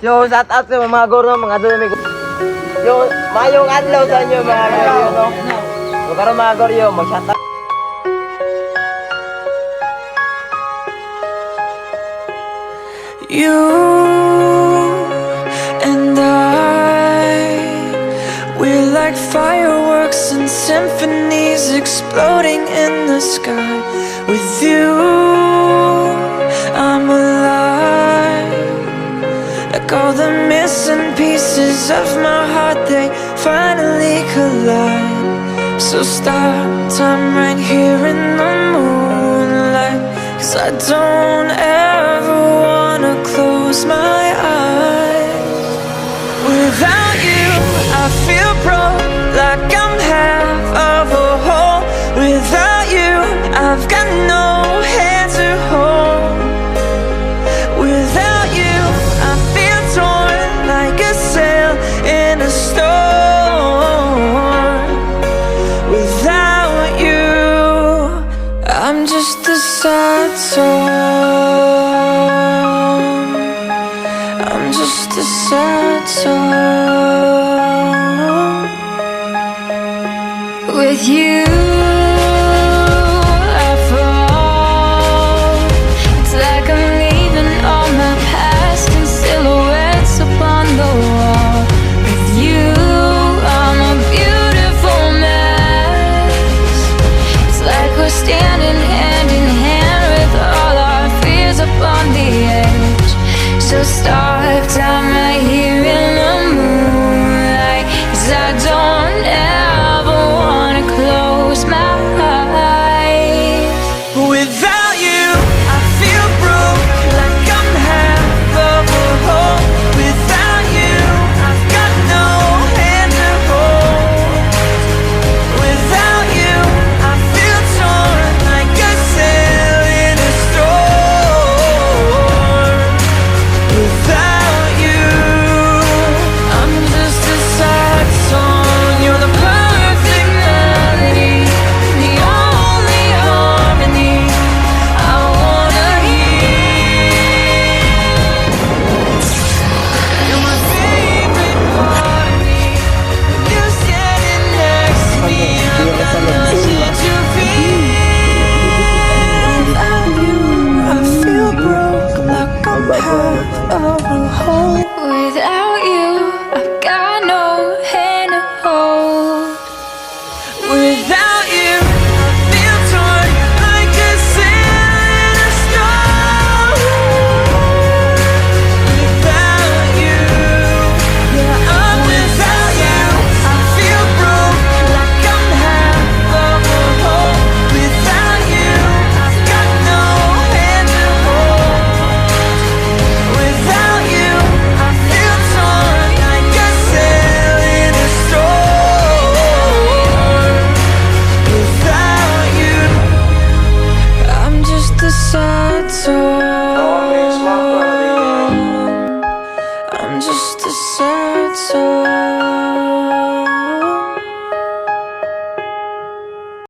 So, shout out sa mga Goryo, mga dunamig. Yung mayong adlaw sa inyo mga Goryo, no? So, karon mga Goryo, mag-shout out. You and we're like fireworks and symphonies exploding in the sky. With you, I'm alive. Like all the missing pieces of my heart, they finally collide. So stop time right here in the moonlight, 'cause I don't ever wanna close my eyes. Without you, I feel broke, like I'm half of a whole. Without you, I've got no hand to hold. Without you, I feel torn like a sail in a storm. Without you, I'm just a sad song. I'm just a sad song. With you, I fall. It's like I'm leaving all my past in silhouettes upon the wall. With you, I'm a beautiful mess. It's like we're standing hand in hand with all our fears upon the edge. So stop time right here in the moonlight, 'cause I don't ever wanna close my eyes. Without you, I feel broke, like I'm half of a whole. Without you, I've got no hand to hold. Without you, I feel torn like a sail in a storm. Without you, I'm just a sad song. You're the perfect melody, the only harmony I wanna hear. You're my favorite part of me. When you're standing next to me, I've got nothing to fear. Without you, I feel broke, like I'm half of a whole. Without